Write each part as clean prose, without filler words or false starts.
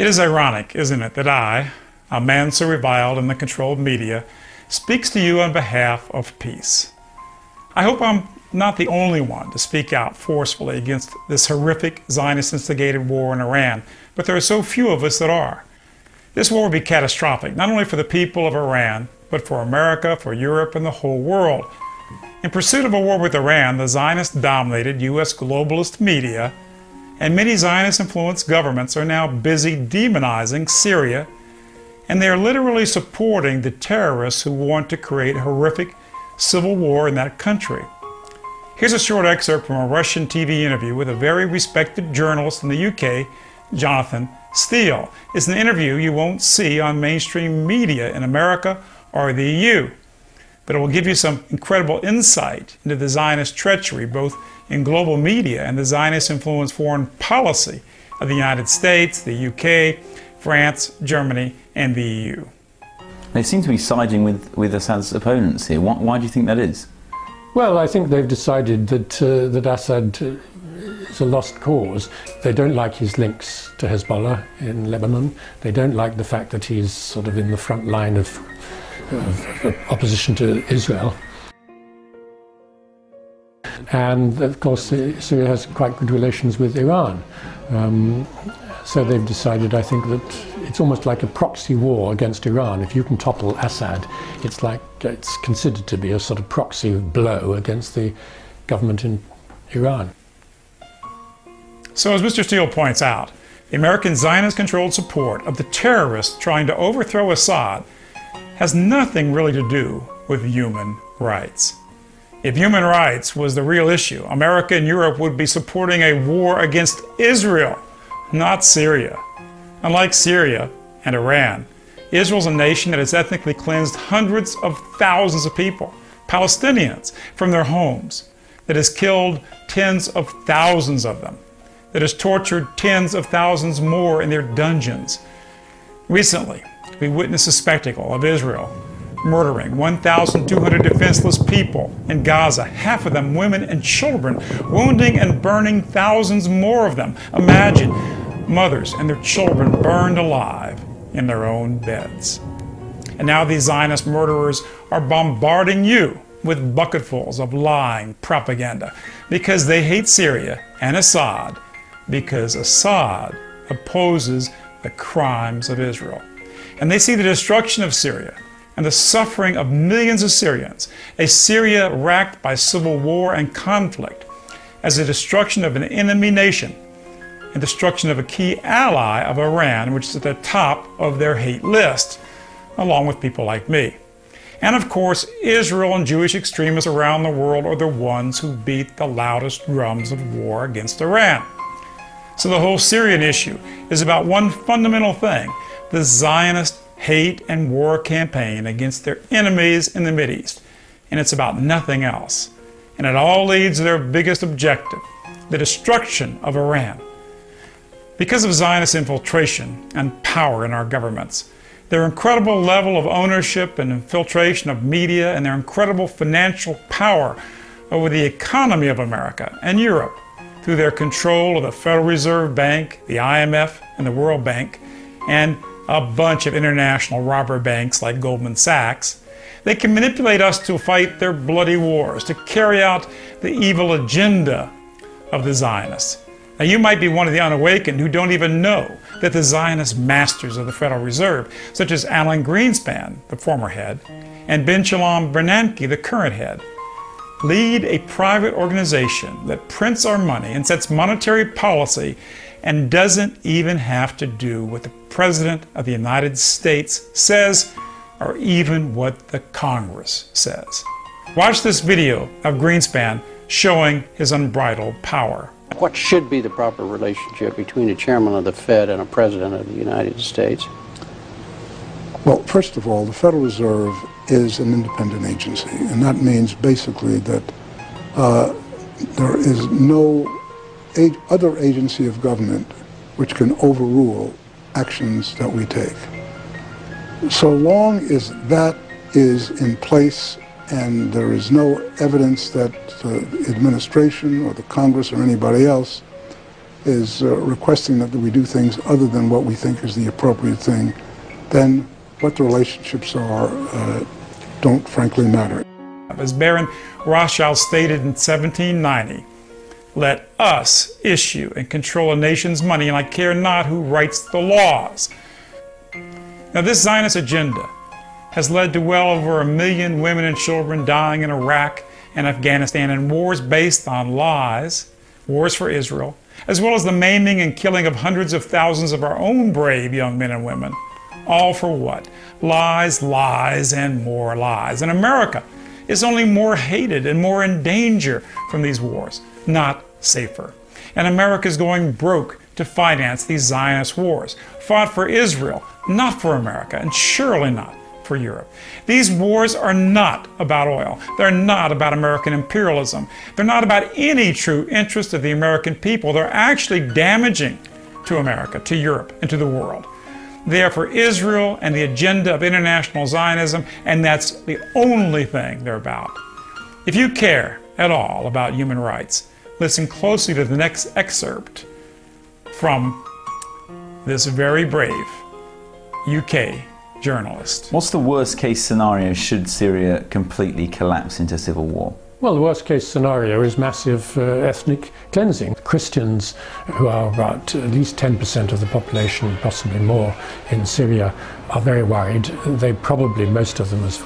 It is ironic, isn't it, that I, a man so reviled in the controlled media, speaks to you on behalf of peace. I hope I'm not the only one to speak out forcefully against this horrific Zionist-instigated war in Iran, but there are so few of us that are. This war will be catastrophic, not only for the people of Iran, but for America, for Europe, and the whole world. In pursuit of a war with Iran, the Zionist-dominated U.S. globalist media and many Zionist-influenced governments are now busy demonizing Syria, and they are literally supporting the terrorists who want to create a horrific civil war in that country. Here's a short excerpt from a Russian TV interview with a very respected journalist in the UK, Jonathan Steele. It's an interview you won't see on mainstream media in America or the EU, but it will give you some incredible insight into the Zionist treachery both in global media and the Zionist-influenced foreign policy of the United States, the UK, France, Germany, and the EU. They seem to be siding with Assad's opponents here. Why do you think that is? Well, I think they've decided that Assad is a lost cause. They don't like his links to Hezbollah in Lebanon. They don't like the fact that he's sort of in the front line of opposition to Israel. And of course, Syria has quite good relations with Iran. So they've decided, I think, that it's almost like a proxy war against Iran. If you can topple Assad, it's considered to be a sort of proxy blow against the government in Iran. So as Mr. Steele points out, the American Zionist-controlled support of the terrorists trying to overthrow Assad has nothing really to do with human rights. If human rights was the real issue, America and Europe would be supporting a war against Israel, not Syria. Unlike Syria and Iran, Israel's a nation that has ethnically cleansed hundreds of thousands of people, Palestinians, from their homes, that has killed tens of thousands of them, that has tortured tens of thousands more in their dungeons. Recently, we witnessed a spectacle of Israel murdering 1,200 defenseless people in Gaza, half of them women and children, wounding and burning thousands more of them. Imagine mothers and their children burned alive in their own beds. And now these Zionist murderers are bombarding you with bucketfuls of lying propaganda because they hate Syria and Assad, because Assad opposes the crimes of Israel. And they see the destruction of Syria and the suffering of millions of Syrians, a Syria racked by civil war and conflict, as the destruction of an enemy nation and destruction of a key ally of Iran, which is at the top of their hate list, along with people like me. And of course, Israel and Jewish extremists around the world are the ones who beat the loudest drums of war against Iran. So the whole Syrian issue is about one fundamental thing: the Zionist hate and war campaign against their enemies in the Mideast. And it's about nothing else. And it all leads to their biggest objective, the destruction of Iran. Because of Zionist infiltration and power in our governments, their incredible level of ownership and infiltration of media, and their incredible financial power over the economy of America and Europe through their control of the Federal Reserve Bank, the IMF, and the World Bank, and a bunch of international robber banks like Goldman Sachs, they can manipulate us to fight their bloody wars, to carry out the evil agenda of the Zionists. Now, you might be one of the unawakened who don't even know that the Zionist masters of the Federal Reserve, such as Alan Greenspan, the former head, and Ben Shalom Bernanke, the current head, lead a private organization that prints our money and sets monetary policy and doesn't even have to do what the President of the United States says, or even what the Congress says. Watch this video of Greenspan showing his unbridled power. What should be the proper relationship between a chairman of the Fed and a president of the United States? Well, first of all, the Federal Reserve is an independent agency, and that means basically that there is no other agency of government which can overrule actions that we take. So long as that is in place and there is no evidence that the administration or the Congress or anybody else is requesting that we do things other than what we think is the appropriate thing, then what the relationships are don't frankly matter. As Baron Rothschild stated in 1790, "Let us issue and control a nation's money, and I care not who writes the laws." Now, this Zionist agenda has led to well over 1 million women and children dying in Iraq and Afghanistan in wars based on lies, wars for Israel, as well as the maiming and killing of hundreds of thousands of our own brave young men and women. All for what? Lies, lies, and more lies. And America is only more hated and more in danger from these wars, not safer. And America is going broke to finance these Zionist wars, fought for Israel, not for America, and surely not for Europe. These wars are not about oil. They're not about American imperialism. They're not about any true interest of the American people. They're actually damaging to America, to Europe, and to the world. They are for Israel and the agenda of international Zionism, and that's the only thing they're about. If you care at all about human rights, listen closely to the next excerpt from this very brave UK journalist. What's the worst case scenario should Syria completely collapse into civil war? Well, the worst case scenario is massive ethnic cleansing. Christians, who are about at least 10% of the population, possibly more, in Syria, are very worried. They probably, most of them, as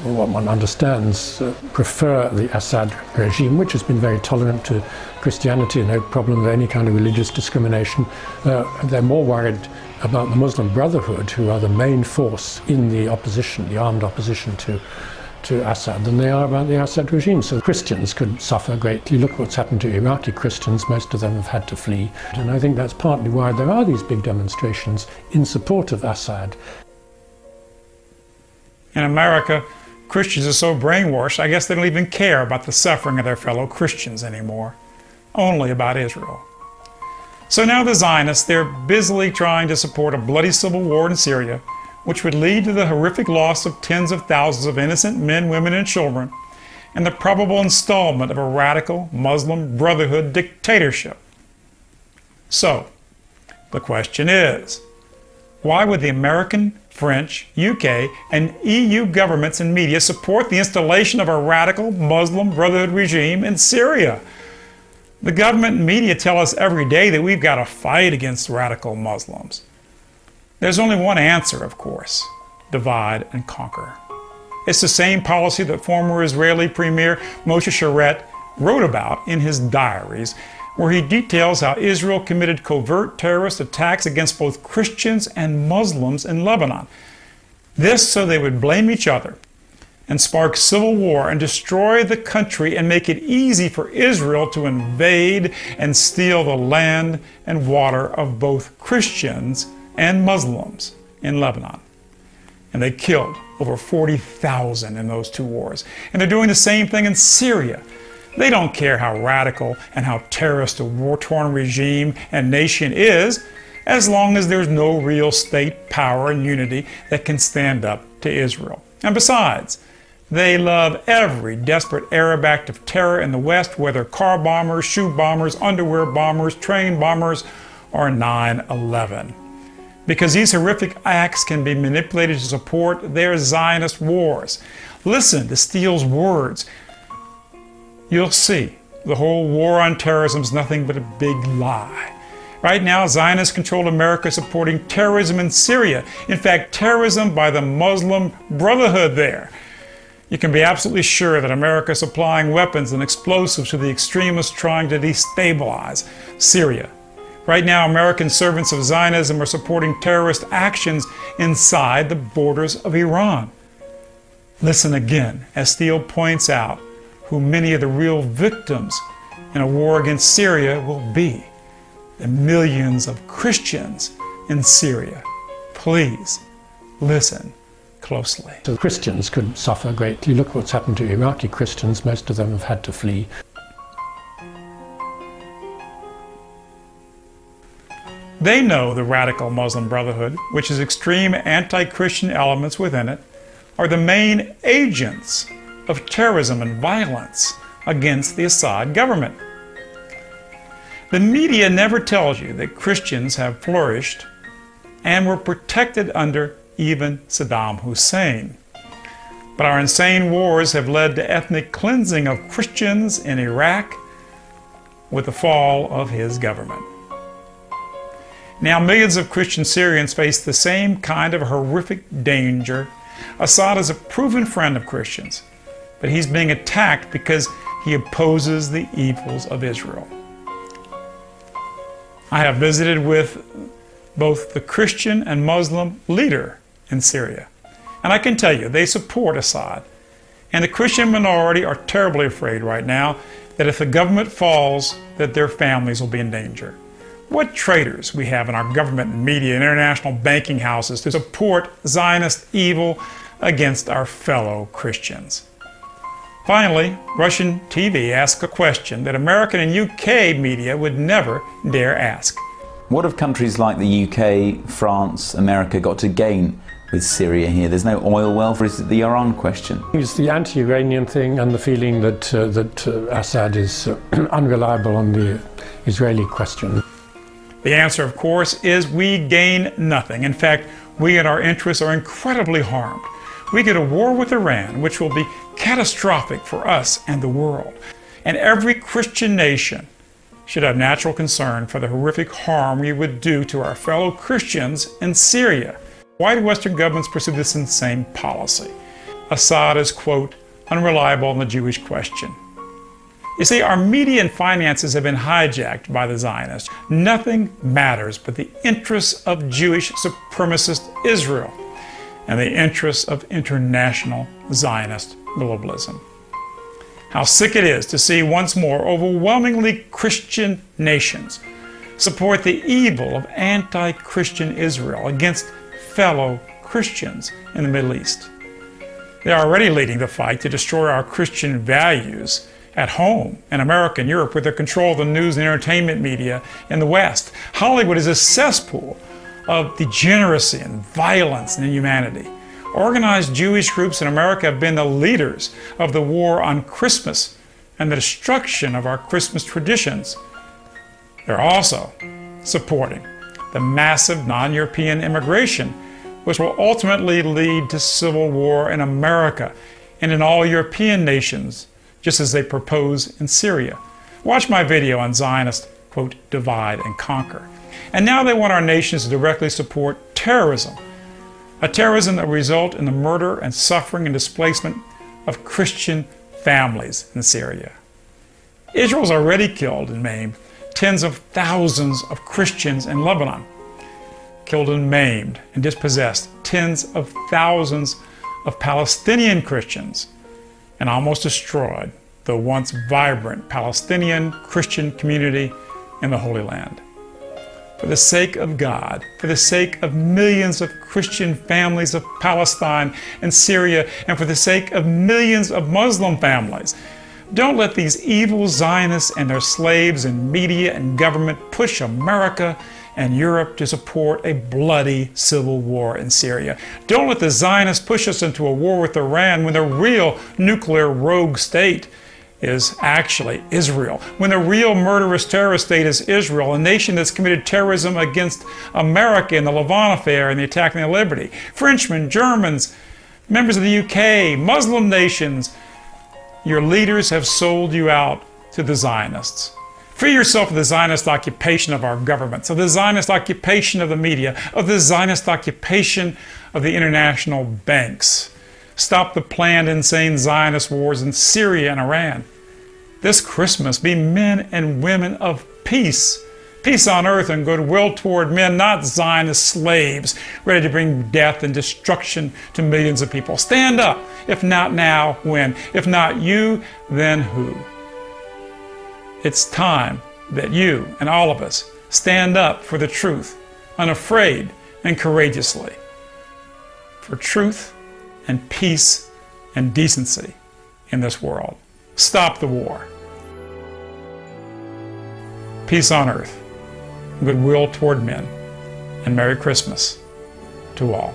what one understands, prefer the Assad regime, which has been very tolerant to Christianity, no problem with any kind of religious discrimination. They're more worried about the Muslim Brotherhood, who are the main force in the opposition, the armed opposition to Assad, than they are about the Assad regime. So Christians could suffer greatly. Look what's happened to Iraqi Christians. Most of them have had to flee. And I think that's partly why there are these big demonstrations in support of Assad. In America, Christians are so brainwashed, I guess they don't even care about the suffering of their fellow Christians anymore. Only about Israel. So now the Zionists, they're busily trying to support a bloody civil war in Syria, which would lead to the horrific loss of tens of thousands of innocent men, women, and children, and the probable installment of a radical Muslim Brotherhood dictatorship. So, the question is, why would the American, French, UK, and EU governments and media support the installation of a radical Muslim Brotherhood regime in Syria? The government and media tell us every day that we've got to fight against radical Muslims. There's only one answer, of course: divide and conquer. It's the same policy that former Israeli Premier Moshe Sharett wrote about in his diaries, where he details how Israel committed covert terrorist attacks against both Christians and Muslims in Lebanon. This so they would blame each other and spark civil war and destroy the country and make it easy for Israel to invade and steal the land and water of both Christians and Muslims in Lebanon. And they killed over 40,000 in those two wars. And they're doing the same thing in Syria. They don't care how radical and how terrorist a war-torn regime and nation is, as long as there's no real state power and unity that can stand up to Israel. And besides, they love every desperate Arab act of terror in the West, whether car bombers, shoe bombers, underwear bombers, train bombers, or 9/11. Because these horrific acts can be manipulated to support their Zionist wars. Listen to Steele's words. You'll see the whole war on terrorism is nothing but a big lie. Right now, Zionists control America supporting terrorism in Syria. In fact, terrorism by the Muslim Brotherhood there. You can be absolutely sure that America is supplying weapons and explosives to the extremists trying to destabilize Syria. Right now, American servants of Zionism are supporting terrorist actions inside the borders of Iran. Listen again, as Steele points out, who many of the real victims in a war against Syria will be: the millions of Christians in Syria. Please listen closely. So Christians could suffer greatly. Look what's happened to Iraqi Christians. Most of them have had to flee. They know the radical Muslim Brotherhood, which has extreme anti-Christian elements within it, are the main agents of terrorism and violence against the Assad government. The media never tells you that Christians have flourished and were protected under even Saddam Hussein. But our insane wars have led to ethnic cleansing of Christians in Iraq with the fall of his government. Now millions of Christian Syrians face the same kind of horrific danger. Assad is a proven friend of Christians, but he's being attacked because he opposes the evils of Israel. I have visited with both the Christian and Muslim leader in Syria, and I can tell you they support Assad. And the Christian minority are terribly afraid right now that if the government falls, that their families will be in danger. What traitors we have in our government and media and international banking houses to support Zionist evil against our fellow Christians. Finally, Russian TV asked a question that American and UK media would never dare ask. What have countries like the UK, France, America got to gain with Syria here? There's no oil well, or is it the Iran question? It's the anti-Iranian thing and the feeling that Assad is unreliable on the Israeli question. The answer, of course, is we gain nothing. In fact, we and our interests are incredibly harmed. We get a war with Iran, which will be catastrophic for us and the world. And every Christian nation should have natural concern for the horrific harm we would do to our fellow Christians in Syria. Why do Western governments pursue this insane policy? Assad is, quote, unreliable on the Jewish question. You see, our media and finances have been hijacked by the Zionists. Nothing matters but the interests of Jewish supremacist Israel and the interests of international Zionist globalism. How sick it is to see once more overwhelmingly Christian nations support the evil of anti-Christian Israel against fellow Christians in the Middle East. They are already leading the fight to destroy our Christian values at home in America and Europe with their control of the news and entertainment media in the West. Hollywood is a cesspool of degeneracy and violence and inhumanity. Organized Jewish groups in America have been the leaders of the war on Christmas and the destruction of our Christmas traditions. They're also supporting the massive non-European immigration, which will ultimately lead to civil war in America and in all European nations, just as they propose in Syria. Watch my video on Zionist, quote, divide and conquer. And now they want our nations to directly support terrorism, a terrorism that will result in the murder and suffering and displacement of Christian families in Syria. Israel's already killed and maimed tens of thousands of Christians in Lebanon, killed and maimed and dispossessed tens of thousands of Palestinian Christians, and almost destroyed the once vibrant Palestinian Christian community in the Holy Land. For the sake of God, for the sake of millions of Christian families of Palestine and Syria, and for the sake of millions of Muslim families, don't let these evil Zionists and their slaves in media and government push America and Europe to support a bloody civil war in Syria. Don't let the Zionists push us into a war with Iran when the real nuclear rogue state is actually Israel. When the real murderous terrorist state is Israel, a nation that's committed terrorism against America in the Levant affair and the attack on their liberty. Frenchmen, Germans, members of the UK, Muslim nations, your leaders have sold you out to the Zionists. Free yourself of the Zionist occupation of our governments, of the Zionist occupation of the media, of the Zionist occupation of the international banks. Stop the planned insane Zionist wars in Syria and Iran. This Christmas, be men and women of peace. Peace on earth and goodwill toward men, not Zionist slaves, ready to bring death and destruction to millions of people. Stand up. If not now, when? If not you, then who? It's time that you and all of us stand up for the truth, unafraid and courageously. For truth and peace and decency in this world. Stop the war. Peace on earth, goodwill toward men, and Merry Christmas to all.